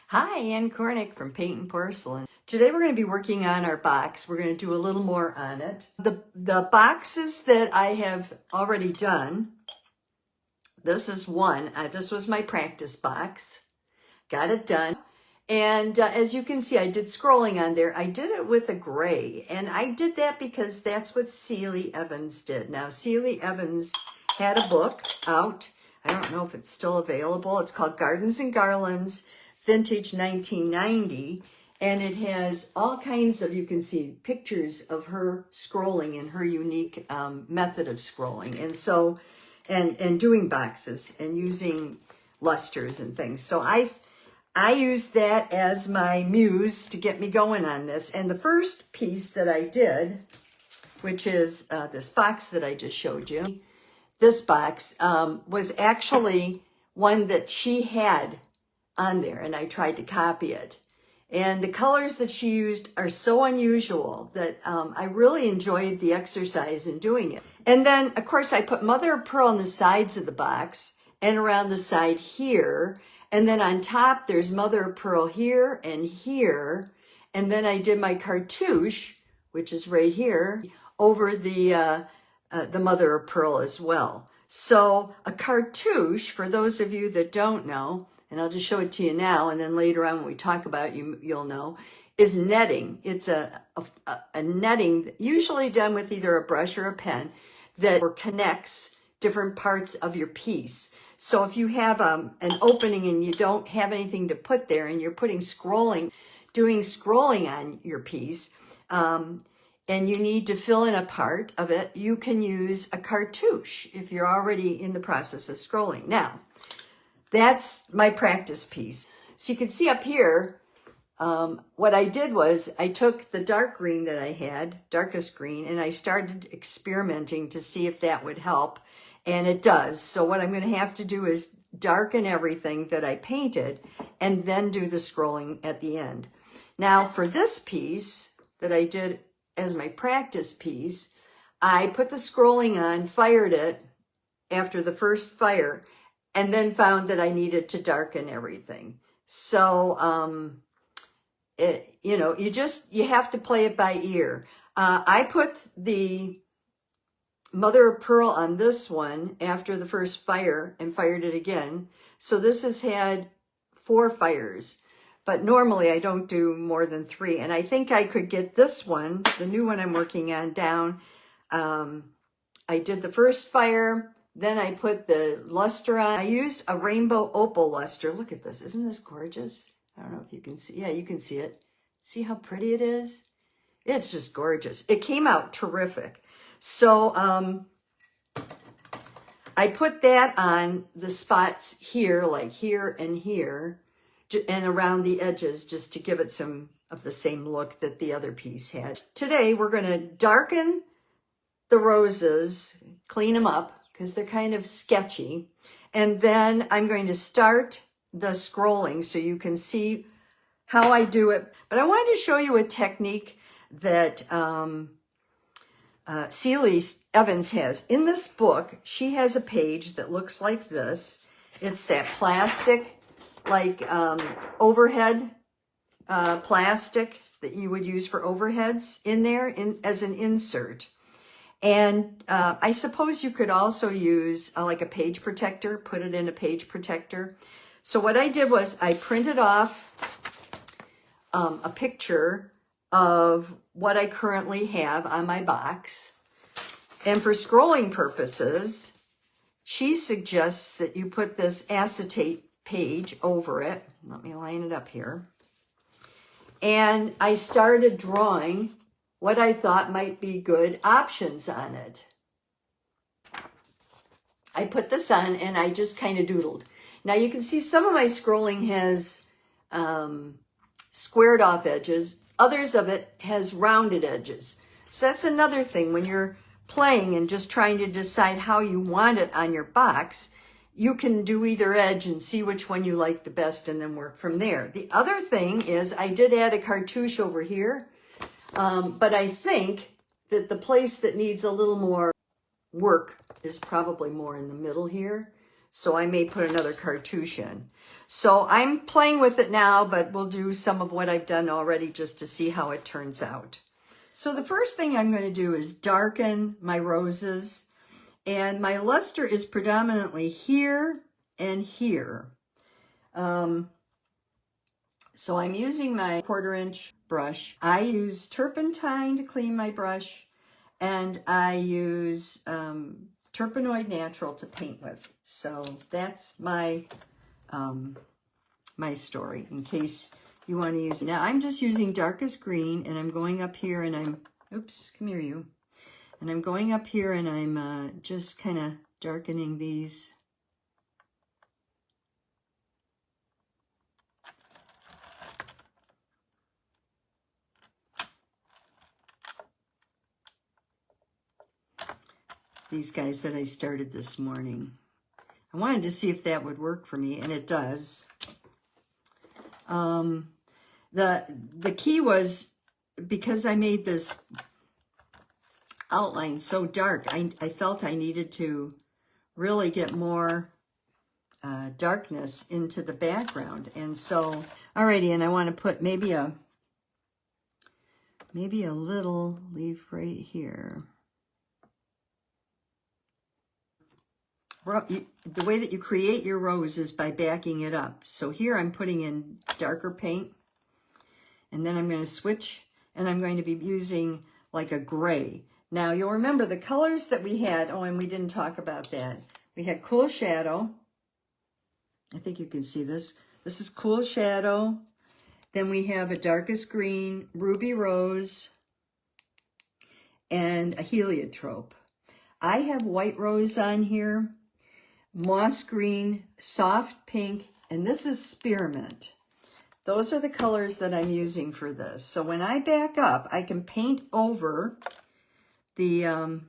Hi, Ann Cornick from Paint and Porcelain. Today we're going to be working on our box. We're going to do a little more on it. The boxes that I have already done, this is one. This was my practice box. Got it done. And as you can see, I did scrolling on there. I did it with a gray, and I did that because that's what Sealy Evans did. Now, Sealy Evans had a book out. I don't know if it's still available. It's called Gardens and Garlands, Vintage 1990, and it has all kinds of, you can see pictures of her scrolling and her unique method of scrolling, and so, and doing boxes and using lusters and things. So I used that as my muse to get me going on this. And the first piece that I did, which is this box that I just showed you, this box was actually one that she had on there, and I tried to copy it. And the colors that she used are so unusual that I really enjoyed the exercise in doing it. And then, of course, I put mother of pearl on the sides of the box and around the side here. And then on top, there's mother of pearl here and here. And then I did my cartouche, which is right here, over the mother of pearl as well. So a cartouche, for those of you that don't know, and I'll just show it to you now, and then later on when we talk about it, you'll know, is netting. It's a netting, usually done with either a brush or a pen, that connects different parts of your piece. So if you have an opening and you don't have anything to put there, and you're doing scrolling on your piece, and you need to fill in a part of it, you can use a cartouche if you're already in the process of scrolling. Now, that's my practice piece. So you can see up here, what I did was I took the dark green that I had, darkest green, and I started experimenting to see if that would help. And it does. So what I'm going to have to do is darken everything that I painted and then do the scrolling at the end. Now for this piece that I did as my practice piece, I put the scrolling on, fired it after the first fire, and then found that I needed to darken everything. So, you have to play it by ear. I put the mother of pearl on this one after the first fire and fired it again. So this has had 4 fires, but normally I don't do more than 3. And I think I could get this one, the new one I'm working on, down. I did the first fire, then I put the luster on. I used a rainbow opal luster. Look at this. Isn't this gorgeous? I don't know if you can see. Yeah, you can see it. See how pretty it is? It's just gorgeous. It came out terrific. So I put that on the spots here, like here and here, and around the edges, just to give it some of the same look that the other piece had. Today, we're going to darken the roses, clean them up, because they're kind of sketchy. And then I'm going to start the scrolling so you can see how I do it. But I wanted to show you a technique that Sealy Evans has. In this book, she has a page that looks like this. It's that plastic, like overhead plastic that you would use for overheads in there as an insert. And I suppose you could also use like a page protector, put it in a page protector. So what I did was I printed off a picture of what I currently have on my box. And for scrolling purposes, she suggests that you put this acetate page over it. Let me line it up here. And I started drawing what I thought might be good options on it. I put this on and I just kind of doodled. Now you can see some of my scrolling has squared off edges. Others of it has rounded edges. So that's another thing when you're playing and just trying to decide how you want it on your box. You can do either edge and see which one you like the best and then work from there. The other thing is I did add a cartouche over here, but I think that the place that needs a little more work is probably more in the middle here. So I may put another cartouche in. So I'm playing with it now, but we'll do some of what I've done already just to see how it turns out. So the first thing I'm going to do is darken my roses. And my luster is predominantly here and here. So I'm using my 1/4" brush. I use turpentine to clean my brush, and I use Turpenoid Natural to paint with. So that's my my story, in case you want to use it. Now I'm just using darkest green, and I'm going up here, and I'm, oops, come here you. And I'm going up here, and I'm just kind of darkening these. These guys that I started this morning. I wanted to see if that would work for me, and it does. The key was, because I made this outline so dark, I felt I needed to really get more darkness into the background. And so, alrighty, and I want to put maybe a little leaf right here. The way that you create your rose is by backing it up. So here I'm putting in darker paint, and then I'm going to switch, and I'm going to be using like a gray. Now you'll remember the colors that we had. Oh, and we didn't talk about that. We had Cool Shadow. I think you can see this. This is Cool Shadow. Then we have a darkest green, Ruby Rose, and a Heliotrope. I have White Rose on here, Moss Green, Soft Pink, and this is Spearmint. Those are the colors that I'm using for this. So when I back up, I can paint over the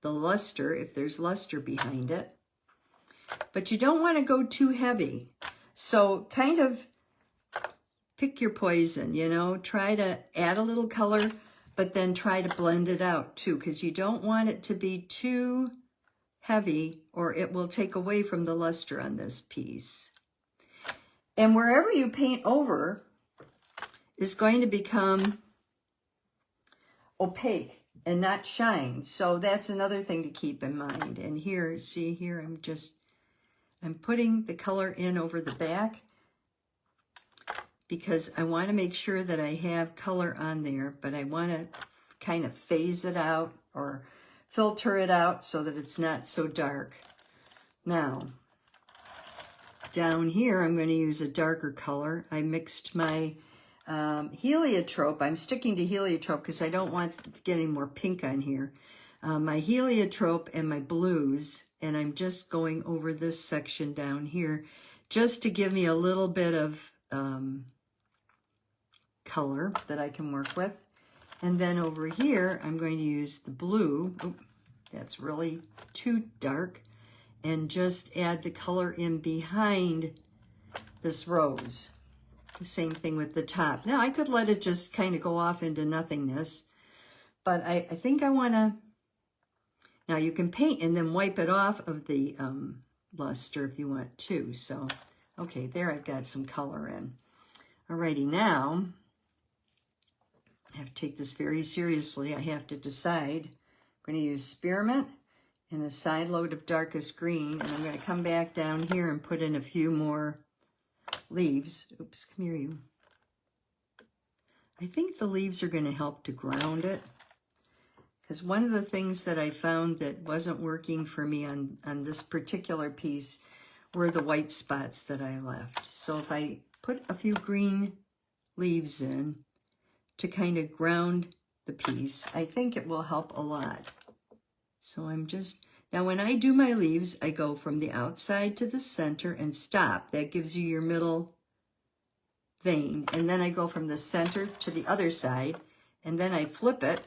luster, if there's luster behind it. But you don't want to go too heavy. So kind of pick your poison, you know. Try to add a little color, but then try to blend it out too, because you don't want it to be too heavy, or it will take away from the luster on this piece. And wherever you paint over is going to become opaque and not shine. So that's another thing to keep in mind. And here, see here, I'm putting the color in over the back because I want to make sure that I have color on there, but I want to kind of phase it out or filter it out so that it's not so dark. Now, down here, I'm going to use a darker color. I mixed my Heliotrope. I'm sticking to Heliotrope because I don't want getting more pink on here. My Heliotrope and my blues, and I'm just going over this section down here just to give me a little bit of color that I can work with. And then over here, I'm going to use the blue. Oh, that's really too dark. And just add the color in behind this rose. The same thing with the top. Now, I could let it just kind of go off into nothingness, but I think I want to... Now, you can paint and then wipe it off of the luster if you want to. So, okay, there I've got some color in. Alrighty, now, I have to take this very seriously. I have to decide. I'm going to use Spearmint and a side load of darkest green, and I'm going to come back down here and put in a few more leaves. Oops, come here you. I think the leaves are going to help to ground it, because one of the things that I found that wasn't working for me on this particular piece were the white spots that I left. So if I put a few green leaves in to kind of ground the piece, I think it will help a lot. So I'm just, now when I do my leaves, I go from the outside to the center and stop. That gives you your middle vein. And then I go from the center to the other side, and then I flip it,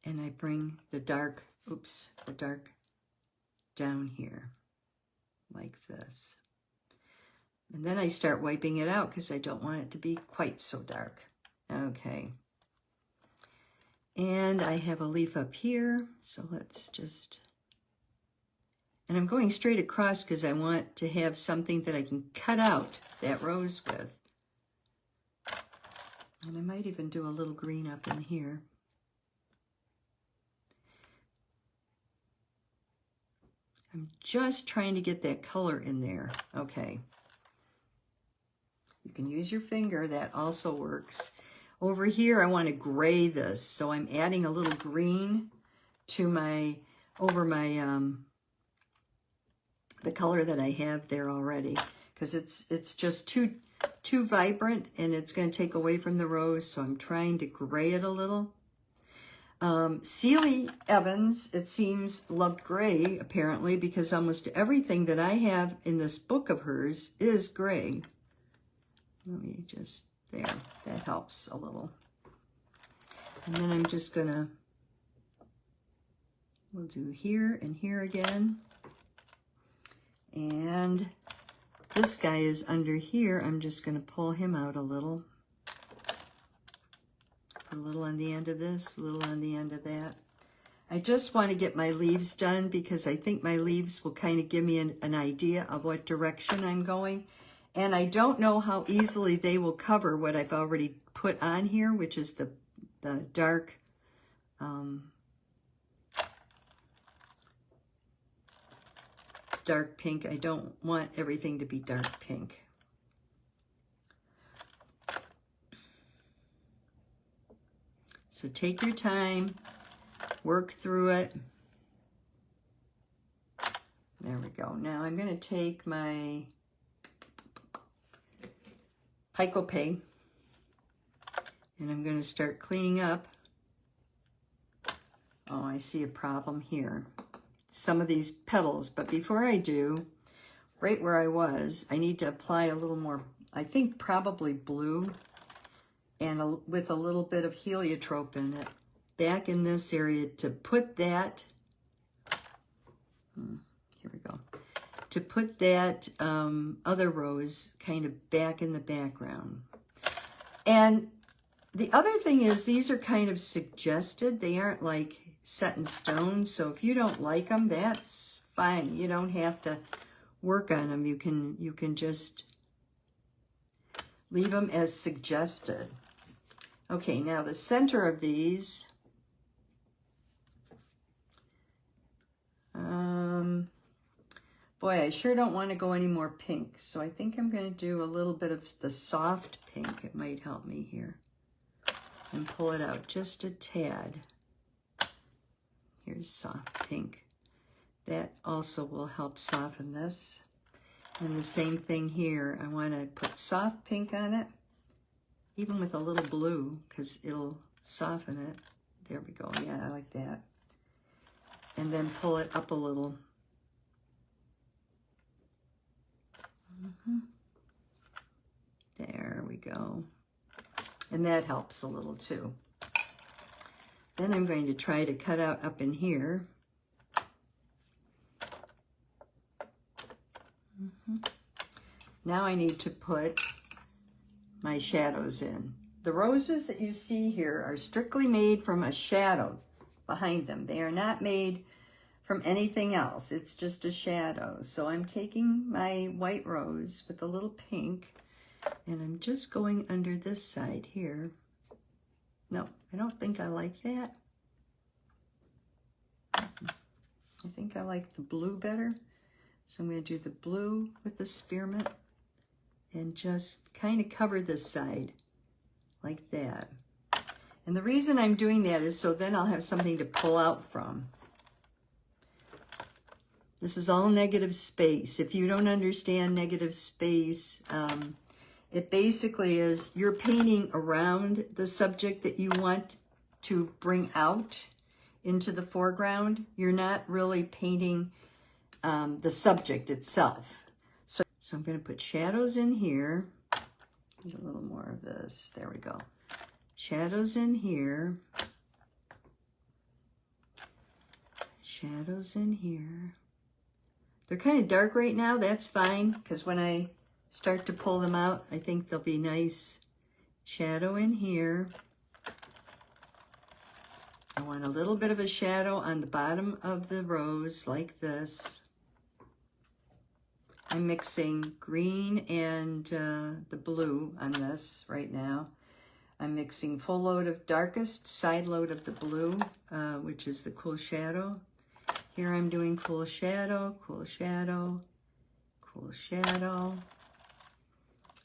and I bring the dark, oops, the dark down here, like this. And then I start wiping it out because I don't want it to be quite so dark. Okay. And I have a leaf up here, so let's just, and I'm going straight across because I want to have something that I can cut out that rose with. And I might even do a little green up in here. I'm just trying to get that color in there. Okay. You can use your finger, that also works. Over here, I want to gray this, so I'm adding a little green to my, over my, the color that I have there already, because it's just too vibrant, and it's going to take away from the rose, so I'm trying to gray it a little. Celie Evans, it seems, loved gray, apparently, because almost everything that I have in this book of hers is gray. Let me just, there, that helps a little. And then I'm just gonna, we'll do here and here again. And this guy is under here. I'm just gonna pull him out a little. A little on the end of this, a little on the end of that. I just want to get my leaves done because I think my leaves will kind of give me an idea of what direction I'm going. And I don't know how easily they will cover what I've already put on here, which is the dark, dark pink. I don't want everything to be dark pink. So take your time, work through it. There we go. Now I'm going to take my Paintnporcelain and I'm going to start cleaning up. Oh, I see a problem here. Some of these petals, but before I do, right where I was, I need to apply a little more, I think probably blue, and with a little bit of heliotrope in it, back in this area to put that, here we go, to put that other rose kind of back in the background. And the other thing is, these are kind of suggested. They aren't like set in stone, so if you don't like them, that's fine. You don't have to work on them. You can just leave them as suggested. Okay, now the center of these, boy, I sure don't want to go any more pink, so I think I'm going to do a little bit of the soft pink. It might help me here. And pull it out just a tad. Here's soft pink. That also will help soften this. And the same thing here. I want to put soft pink on it, even with a little blue, because it'll soften it. There we go. Yeah, I like that. And then pull it up a little. There we go. And that helps a little too. Then I'm going to try to cut out up in here. Now I need to put my shadows in. The roses that you see here are strictly made from a shadow behind them. They are not made from anything else. It's just a shadow. So I'm taking my white rose with a little pink, and I'm just going under this side here. No, I don't think I like that. I think I like the blue better. So I'm going to do the blue with the spearmint and just kind of cover this side like that. And the reason I'm doing that is so then I'll have something to pull out from. This is all negative space. If you don't understand negative space, it basically is you're painting around the subject that you want to bring out into the foreground. You're not really painting the subject itself. So I'm going to put shadows in here. There's a little more of this. There we go. Shadows in here. Shadows in here. They're kind of dark right now. That's fine, because when I start to pull them out, I think they'll be nice. Shadow in here. I want a little bit of a shadow on the bottom of the rose like this. I'm mixing green and the blue on this right now. I'm mixing full load of darkest, side load of the blue, which is the cool shadow. Here I'm doing cool shadow, cool shadow, cool shadow.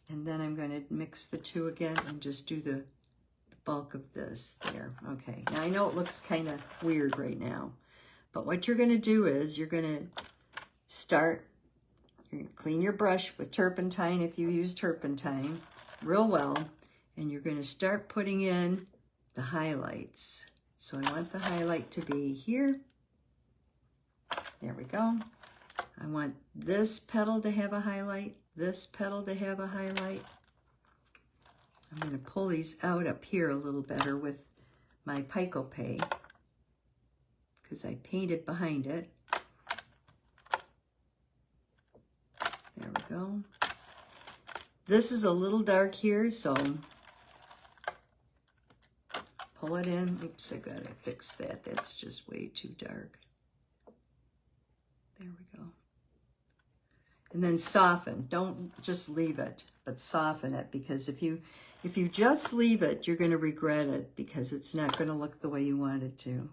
And then I'm going to mix the two again and just do the bulk of this there. Okay, now I know it looks kind of weird right now, but what you're going to do is you're going to start, you're going to clean your brush with turpentine if you use turpentine real well, and you're going to start putting in the highlights. So I want the highlight to be here. There we go. I want this petal to have a highlight, this petal to have a highlight. I'm going to pull these out up here a little better with my Pico-Pay because I painted behind it. There we go. This is a little dark here, so pull it in. Oops, I gotta fix that. That's just way too dark. There we go. And then soften. Don't just leave it, but soften it, because if you just leave it, you're going to regret it because it's not going to look the way you want it to. Here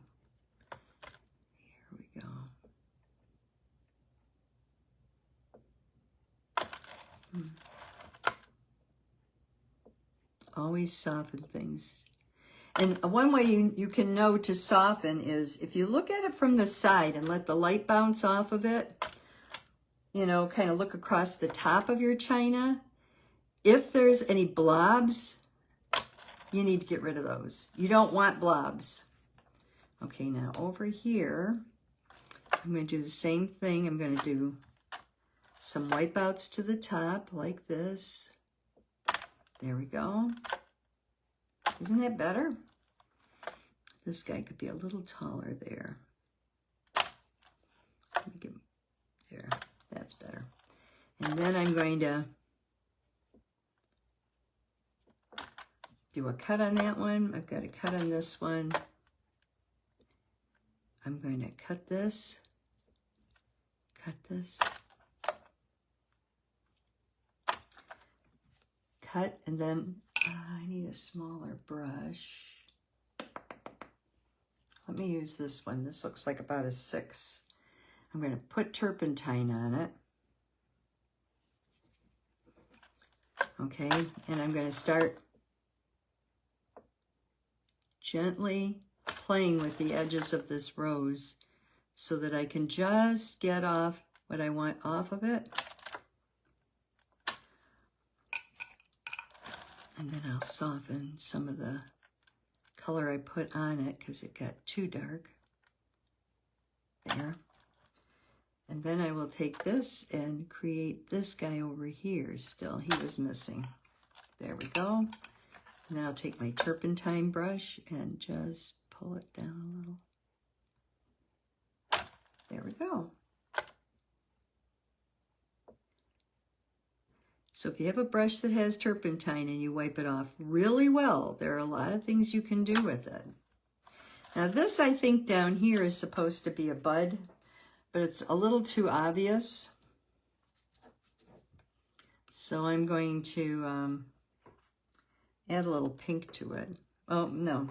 we go. Always soften things. And one way you can know to soften is if you look at it from the side and let the light bounce off of it, you know, kind of look across the top of your china. If there's any blobs, you need to get rid of those. You don't want blobs. Okay, now over here, I'm going to do the same thing. I'm going to do some wipeouts to the top like this. There we go. Isn't that better? This guy could be a little taller there. Let me get there. That's better. And then I'm going to do a cut on that one. I've got a cut on this one. I'm going to cut this, cut, and then I need a smaller brush. Let me use this one. This looks like about a 6. I'm going to put turpentine on it. Okay, and I'm going to start gently playing with the edges of this rose so that I can just get off what I want off of it. And then I'll soften some of the color I put on it because it got too dark. There. And then I will take this and create this guy over here still. He was missing. There we go. And then I'll take my turpentine brush and just pull it down a little. There we go. So if you have a brush that has turpentine and you wipe it off really well, there are a lot of things you can do with it. Now this, I think, down here is supposed to be a bud, but it's a little too obvious. So I'm going to add a little pink to it. Oh, no.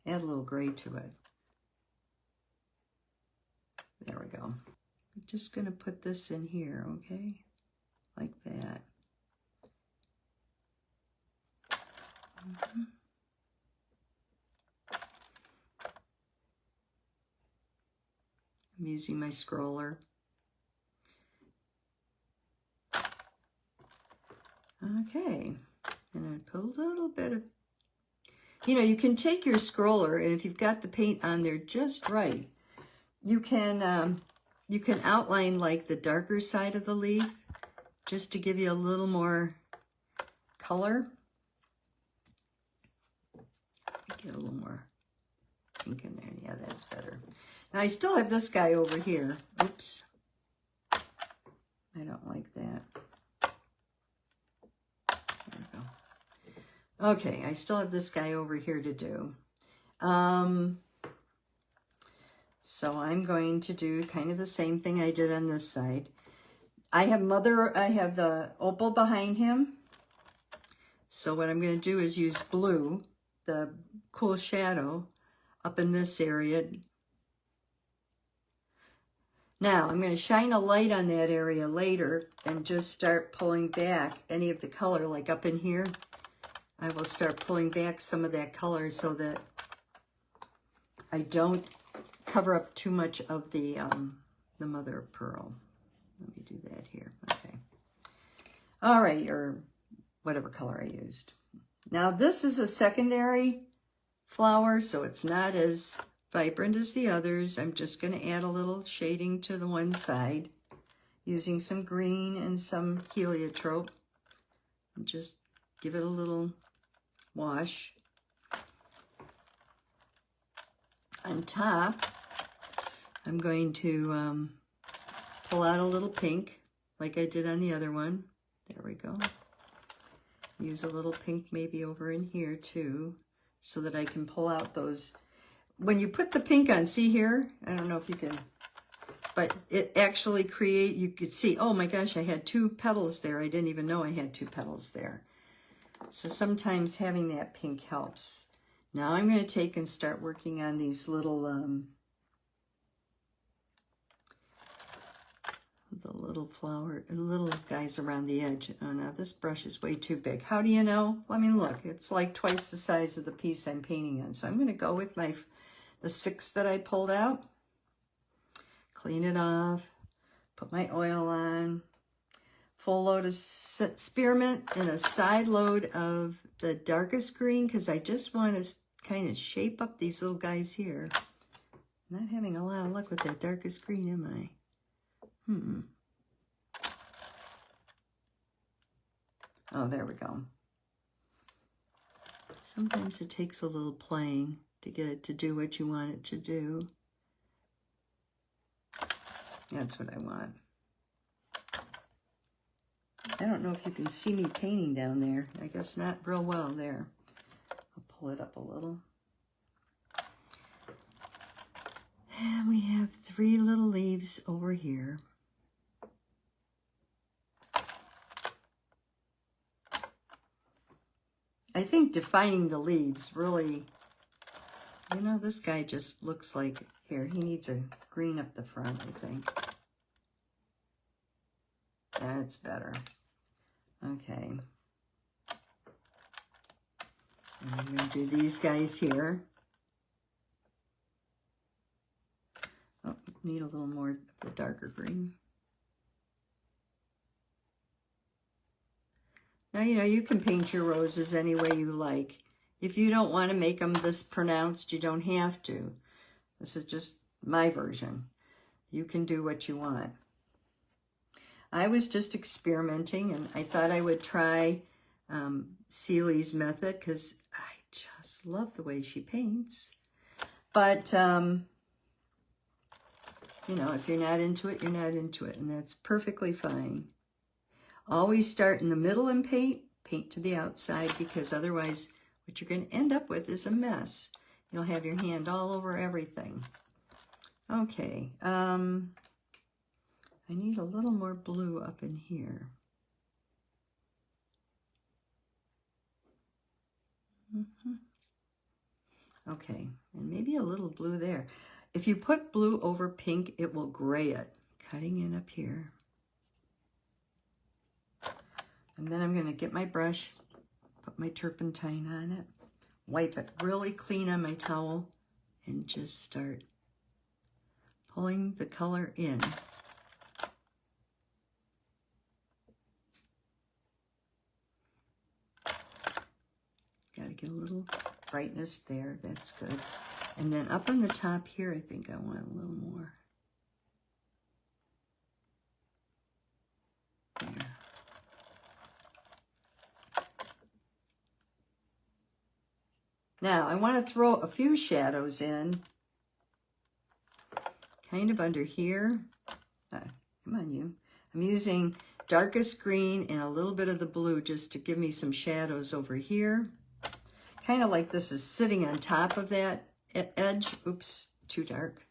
Add a little gray to it. There we go. I'm just going to put this in here, okay? Like that. I'm using my scroller. Okay, and I put a little bit of, you know, you can take your scroller, and if you've got the paint on there just right, you can outline like the darker side of the leaf just to give you a little more color. Get a little more pink in there. Yeah, that's better. Now I still have this guy over here. Oops. I don't like that. There we go. Okay, I still have this guy over here to do. So I'm going to do kind of the same thing I did on this side. I have the opal behind him. So what I'm going to do is use blue, the cool shadow, up in this area. Now I'm going to shine a light on that area later and just start pulling back any of the color, like up in here. I will start pulling back some of that color so that I don't cover up too much of the mother of pearl. Let me do that here. Okay. All right, or whatever color I used. Now this is a secondary flower, so it's not as vibrant as the others. I'm just going to add a little shading to the one side using some green and some heliotrope. And just give it a little wash. On top, I'm going to pull out a little pink like I did on the other one. There we go. Use a little pink maybe over in here too, so that I can pull out those. When you put the pink on, see here? I don't know if you can, but it actually you could see, oh my gosh, I had 2 petals there. I didn't even know I had 2 petals there. So sometimes having that pink helps. Now I'm going to take and start working on these little, the little guys around the edge. Oh no, this brush is way too big. How do you know? I mean, look, it's like twice the size of the piece I'm painting on. So I'm going to go with the 6 that I pulled out, clean it off, put my oil on, full load of spearmint and a side load of the darkest green, because I just want to kind of shape up these little guys here. I'm not having a lot of luck with that darkest green, am I? Oh, there we go. Sometimes it takes a little playing to get it to do what you want it to do. That's what I want. I don't know if you can see me painting down there. I guess not real well there. I'll pull it up a little. And we have 3 little leaves over here. I think defining the leaves really, you know, this guy just looks like, here, he needs a green up the front, I think. That's better. Okay. And I'm going to do these guys here. Oh, need a little more of the darker green. Now, you know, you can paint your roses any way you like. If you don't want to make them this pronounced, you don't have to. This is just my version. You can do what you want. I was just experimenting, and I thought I would try Celie's method because I just love the way she paints. But, you know, if you're not into it, you're not into it, and that's perfectly fine. Always start in the middle and paint to the outside, because otherwise what you're going to end up with is a mess. You'll have your hand all over everything. Okay, I need a little more blue up in here. Okay, and maybe a little blue there. If you put blue over pink, it will gray it. Cutting in up here. And then I'm going to get my brush, put my turpentine on it, wipe it really clean on my towel, and just start pulling the color in. Got to get a little brightness there. That's good. And then up on the top here, I think I want a little more. There. Now, I want to throw a few shadows in, kind of under here. Come on, you. I'm using darkest green and a little bit of the blue just to give me some shadows over here. Kind of like this is sitting on top of that edge. Oops, too dark.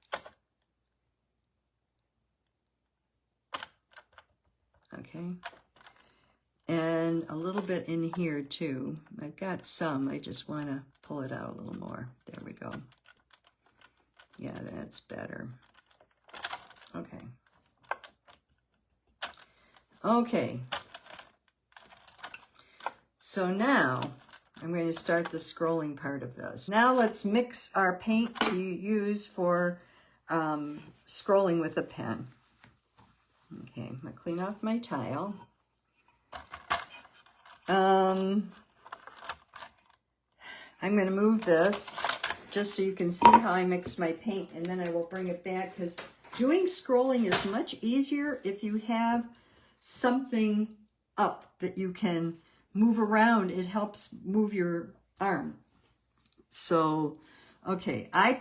Okay. And a little bit in here too. I've got some, I just want to pull it out a little more. There we go. Yeah, that's better. Okay. Okay. So now I'm going to start the scrolling part of this. Now let's mix our paint to use for scrolling with a pen. Okay, I'm going to clean off my tile. I'm going to move this just so you can see how I mix my paint, and then I will bring it back, because doing scrolling is much easier if you have something up that you can move around. It helps move your arm. So, okay, I'm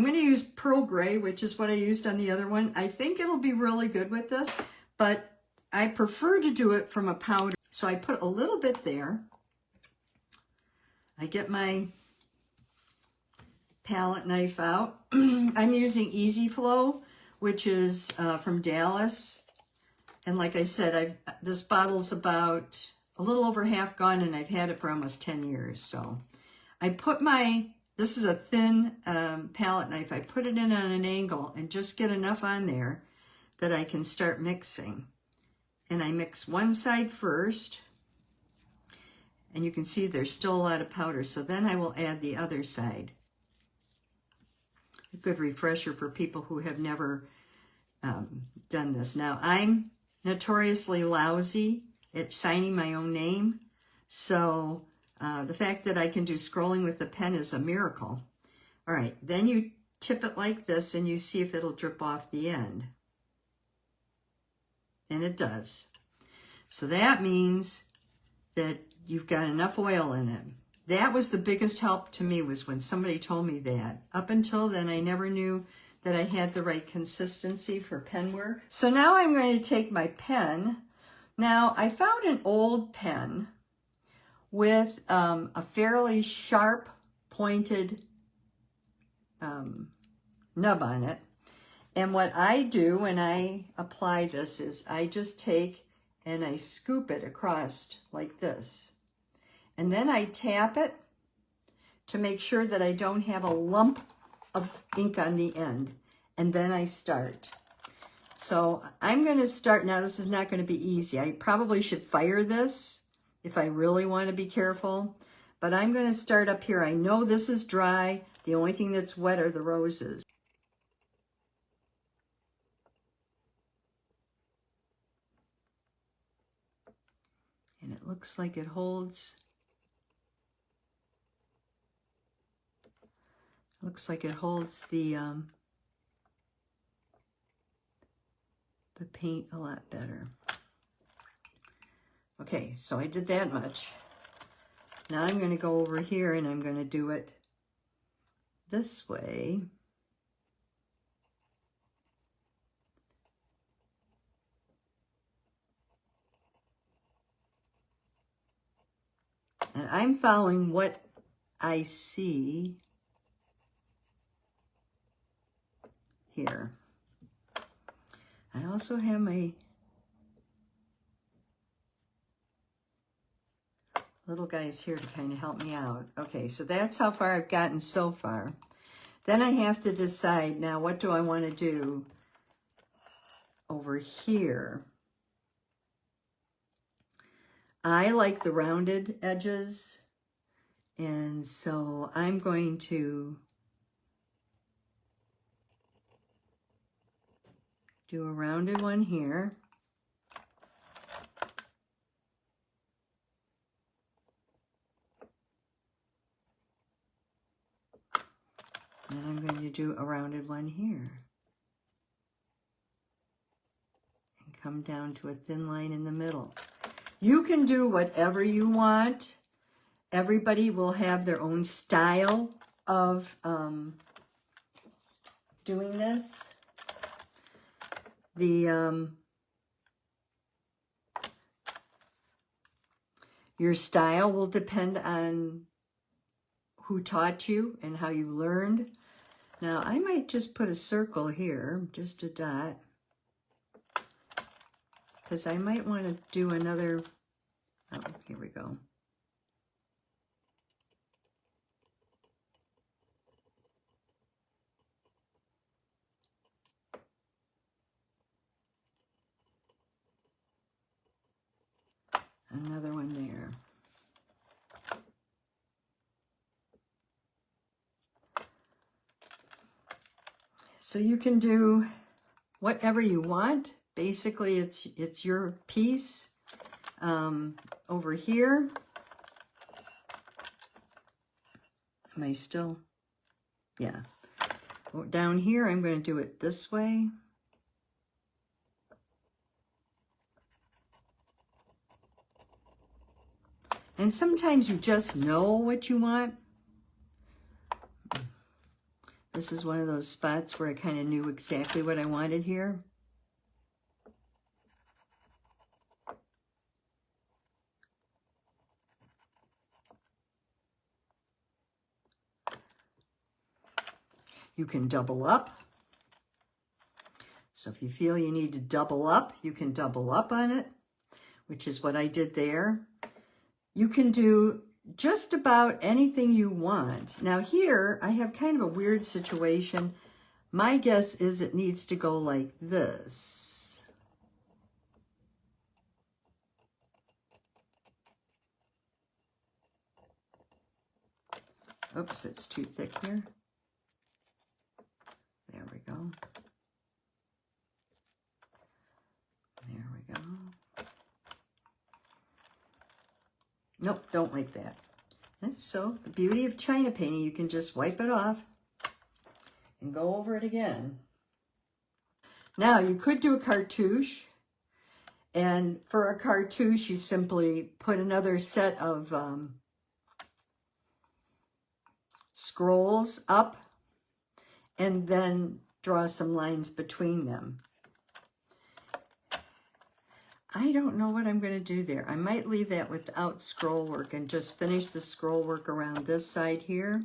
going to use Pearl Gray, which is what I used on the other one. I think it'll be really good with this, but I prefer to do it from a powder. So I put a little bit there. I get my palette knife out. I'm using Easy Flow, which is from Dallas. And like I said, this bottle's about a little over half gone, and I've had it for almost 10 years. So I put this is a thin palette knife. I put it in on an angle and just get enough on there that I can start mixing. And I mix one side first. And you can see there's still a lot of powder. So then I will add the other side. A good refresher for people who have never done this. Now, I'm notoriously lousy at signing my own name. So the fact that I can do scrolling with the pen is a miracle. All right, then you tip it like this and you see if it'll drip off the end. And it does. So that means that you've got enough oil in it. That was the biggest help to me, was when somebody told me that. Up until then, I never knew that I had the right consistency for pen work. So now I'm going to take my pen. Now, I found an old pen with a fairly sharp pointed nub on it. And what I do when I apply this is I just take and I scoop it across like this. And then I tap it to make sure that I don't have a lump of ink on the end. And then I start. So I'm going to start. Now, this is not going to be easy. I probably should fire this if I really want to be careful. But I'm going to start up here. I know this is dry. The only thing that's wet are the roses. And it looks like it holds. Looks like it holds the paint a lot better. Okay, so I did that much. Now I'm going to go over here and I'm going to do it this way. And I'm following what I see here. I also have my little guys here to kind of help me out. Okay, so that's how far I've gotten so far. Then I have to decide, now what do I want to do over here? I like the rounded edges, and so I'm going to do a rounded one here. And I'm going to do a rounded one here. And come down to a thin line in the middle. You can do whatever you want. Everybody will have their own style of doing this. Your style will depend on who taught you and how you learned. Now, I might just put a circle here, just a dot. because I might want to do another, oh, here we go. Another one there. So you can do whatever you want. Basically, it's your piece. Over here, am I still? Yeah. Down here, I'm going to do it this way. And sometimes you just know what you want. This is one of those spots where I kind of knew exactly what I wanted here. You can double up. So if you feel you need to double up, you can double up on it, which is what I did there. You can do just about anything you want. Now here, I have kind of a weird situation. My guess is it needs to go like this. Oops, it's too thick here. There we go. There we go. Nope, don't like that. And so the beauty of China painting, you can just wipe it off and go over it again. Now you could do a cartouche, and for a cartouche you simply put another set of scrolls up and then draw some lines between them. I don't know what I'm going to do there. I might leave that without scroll work and just finish the scroll work around this side here.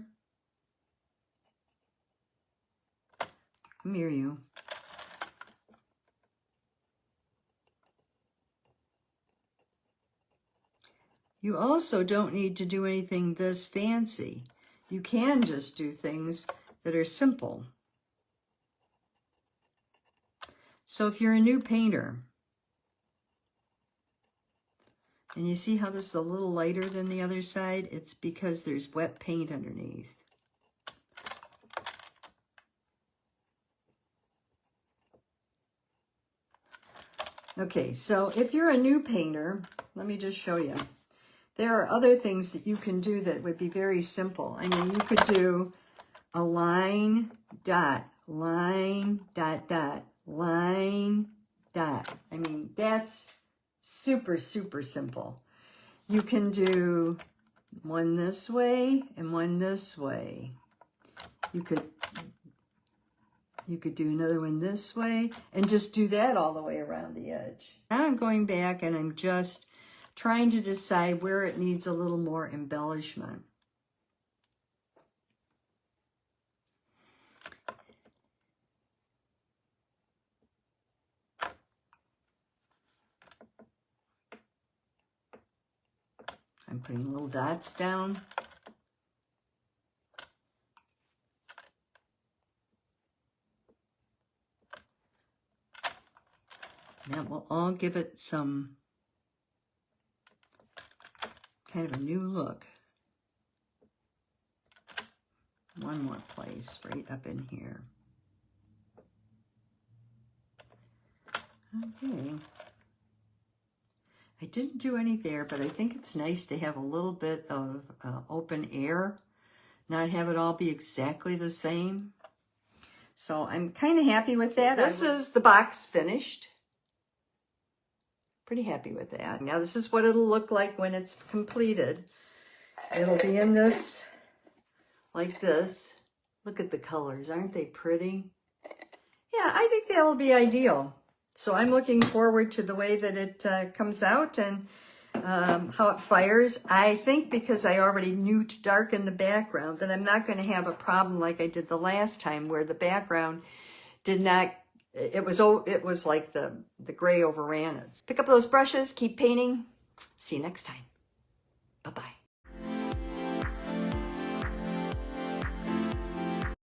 Come here, you. You also don't need to do anything this fancy. You can just do things that are simple. So if you're a new painter, and you see how this is a little lighter than the other side, it's because there's wet paint underneath. Okay, so if you're a new painter, let me just show you. There are other things that you can do that would be very simple. I mean, you could do a line, dot, line, dot, dot, line, dot. I mean, that's super, super simple. You can do one this way and one this way. You could do another one this way and just do that all the way around the edge. Now I'm going back and I'm just trying to decide where it needs a little more embellishment. I'm putting little dots down. That will all give it some kind of a new look. One more place right up in here. Okay. I didn't do any there, but I think it's nice to have a little bit of open air, not have it all be exactly the same. So I'm kind of happy with that. This is the box finished. Pretty happy with that. Now this is what it'll look like when it's completed. It'll be in this, like this. Look at the colors, aren't they pretty? Yeah, I think that'll be ideal. So I'm looking forward to the way that it comes out and how it fires. I think because I already knew to darken the background that I'm not going to have a problem like I did the last time where the background did not it was like the gray overran it. Pick up those brushes, keep painting. See you next time. Bye-bye.